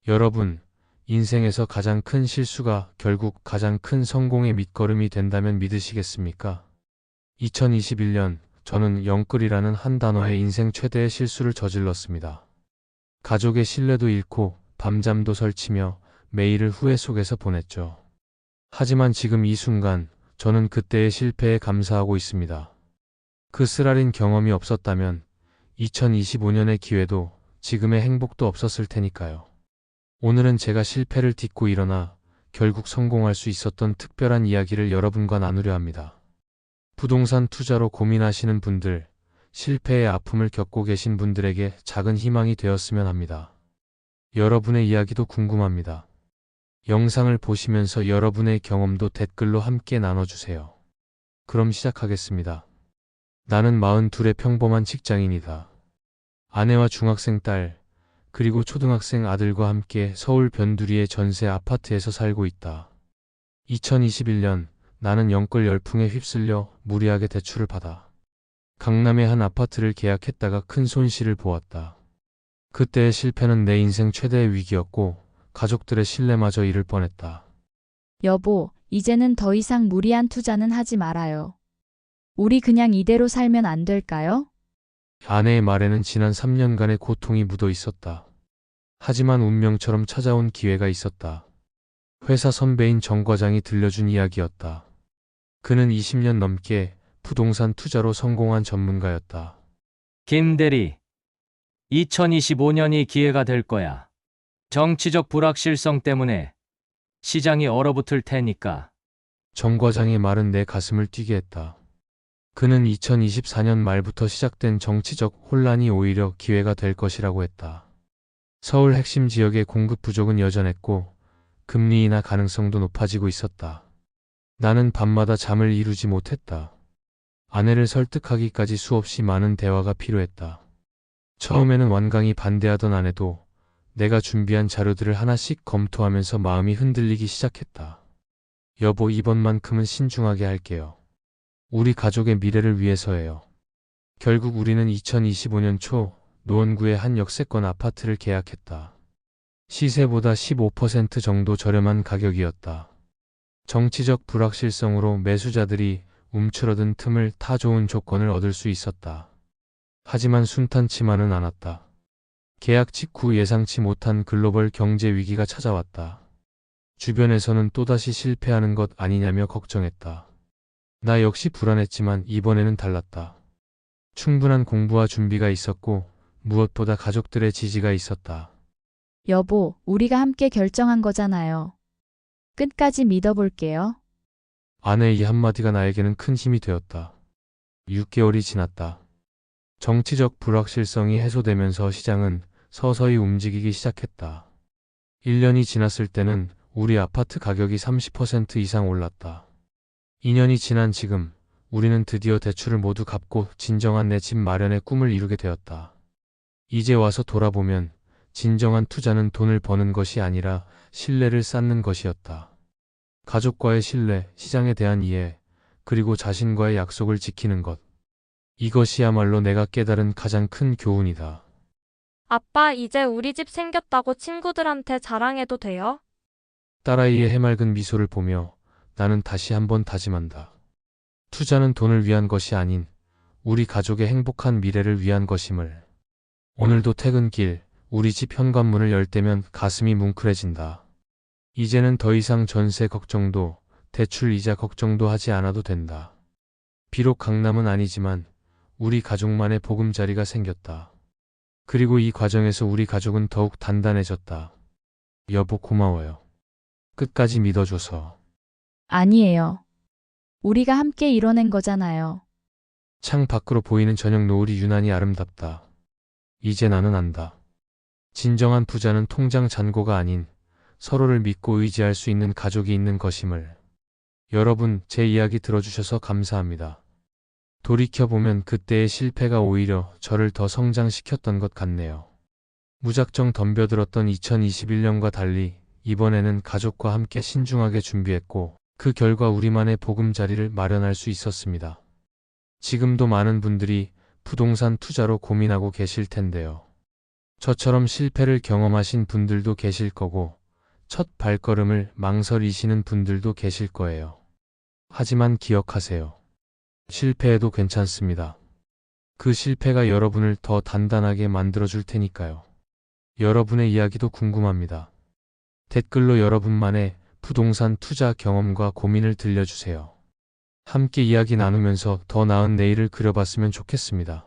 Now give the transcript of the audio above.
여러분, 인생에서 가장 큰 실수가 결국 가장 큰 성공의 밑거름이 된다면 믿으시겠습니까? 2021년, 저는 영끌이라는 한 단어에 인생 최대의 실수를 저질렀습니다. 가족의 신뢰도 잃고 밤잠도 설치며 매일을 후회 속에서 보냈죠. 하지만 지금 이 순간, 저는 그때의 실패에 감사하고 있습니다. 그 쓰라린 경험이 없었다면 2025년의 기회도 지금의 행복도 없었을 테니까요. 오늘은 제가 실패를 딛고 일어나 결국 성공할 수 있었던 특별한 이야기를 여러분과 나누려 합니다. 부동산 투자로 고민하시는 분들, 실패의 아픔을 겪고 계신 분들에게 작은 희망이 되었으면 합니다. 여러분의 이야기도 궁금합니다. 영상을 보시면서 여러분의 경험도 댓글로 함께 나눠주세요. 그럼 시작하겠습니다. 나는 42의 평범한 직장인이다. 아내와 중학생 딸, 그리고 초등학생 아들과 함께 서울 변두리의 전세 아파트에서 살고 있다. 2021년 나는 영끌 열풍에 휩쓸려 무리하게 대출을 받아 강남의 한 아파트를 계약했다가 큰 손실을 보았다. 그때의 실패는 내 인생 최대의 위기였고 가족들의 신뢰마저 잃을 뻔했다. 여보, 이제는 더 이상 무리한 투자는 하지 말아요. 우리 그냥 이대로 살면 안 될까요? 아내의 말에는 지난 3년간의 고통이 묻어 있었다. 하지만 운명처럼 찾아온 기회가 있었다. 회사 선배인 정 과장이 들려준 이야기였다. 그는 20년 넘게 부동산 투자로 성공한 전문가였다. 김 대리, 2025년이 기회가 될 거야. 정치적 불확실성 때문에 시장이 얼어붙을 테니까. 정 과장의 말은 내 가슴을 뛰게 했다. 그는 2024년 말부터 시작된 정치적 혼란이 오히려 기회가 될 것이라고 했다. 서울 핵심 지역의 공급 부족은 여전했고 금리 인하 가능성도 높아지고 있었다. 나는 밤마다 잠을 이루지 못했다. 아내를 설득하기까지 수없이 많은 대화가 필요했다. 처음에는 완강히 반대하던 아내도 내가 준비한 자료들을 하나씩 검토하면서 마음이 흔들리기 시작했다. 여보, 이번만큼은 신중하게 할게요. 우리 가족의 미래를 위해서예요. 결국 우리는 2025년 초 노원구의 한 역세권 아파트를 계약했다. 시세보다 15% 정도 저렴한 가격이었다. 정치적 불확실성으로 매수자들이 움츠러든 틈을 타 좋은 조건을 얻을 수 있었다. 하지만 순탄치만은 않았다. 계약 직후 예상치 못한 글로벌 경제 위기가 찾아왔다. 주변에서는 또다시 실패하는 것 아니냐며 걱정했다. 나 역시 불안했지만 이번에는 달랐다. 충분한 공부와 준비가 있었고 무엇보다 가족들의 지지가 있었다. 여보, 우리가 함께 결정한 거잖아요. 끝까지 믿어볼게요. 아내의 이 한마디가 나에게는 큰 힘이 되었다. 6개월이 지났다. 정치적 불확실성이 해소되면서 시장은 서서히 움직이기 시작했다. 1년이 지났을 때는 우리 아파트 가격이 30% 이상 올랐다. 2년이 지난 지금 우리는 드디어 대출을 모두 갚고 진정한 내 집 마련의 꿈을 이루게 되었다. 이제 와서 돌아보면 진정한 투자는 돈을 버는 것이 아니라 신뢰를 쌓는 것이었다. 가족과의 신뢰, 시장에 대한 이해, 그리고 자신과의 약속을 지키는 것. 이것이야말로 내가 깨달은 가장 큰 교훈이다. 아빠, 이제 우리 집 생겼다고 친구들한테 자랑해도 돼요? 딸아이의 해맑은 미소를 보며 나는 다시 한번 다짐한다. 투자는 돈을 위한 것이 아닌 우리 가족의 행복한 미래를 위한 것임을. 오늘도 퇴근길 우리 집 현관문을 열 때면 가슴이 뭉클해진다. 이제는 더 이상 전세 걱정도 대출 이자 걱정도 하지 않아도 된다. 비록 강남은 아니지만 우리 가족만의 보금자리가 생겼다. 그리고 이 과정에서 우리 가족은 더욱 단단해졌다. 여보, 고마워요. 끝까지 믿어줘서. 아니에요. 우리가 함께 이뤄낸 거잖아요. 창 밖으로 보이는 저녁 노을이 유난히 아름답다. 이제 나는 안다. 진정한 부자는 통장 잔고가 아닌 서로를 믿고 의지할 수 있는 가족이 있는 것임을. 여러분, 제 이야기 들어주셔서 감사합니다. 돌이켜보면 그때의 실패가 오히려 저를 더 성장시켰던 것 같네요. 무작정 덤벼들었던 2021년과 달리 이번에는 가족과 함께 신중하게 준비했고 그 결과 우리만의 보금자리를 마련할 수 있었습니다. 지금도 많은 분들이 부동산 투자로 고민하고 계실 텐데요. 저처럼 실패를 경험하신 분들도 계실 거고, 첫 발걸음을 망설이시는 분들도 계실 거예요. 하지만 기억하세요. 실패해도 괜찮습니다. 그 실패가 여러분을 더 단단하게 만들어줄 테니까요. 여러분의 이야기도 궁금합니다. 댓글로 여러분만의 부동산 투자 경험과 고민을 들려주세요. 함께 이야기 나누면서 더 나은 내일을 그려봤으면 좋겠습니다.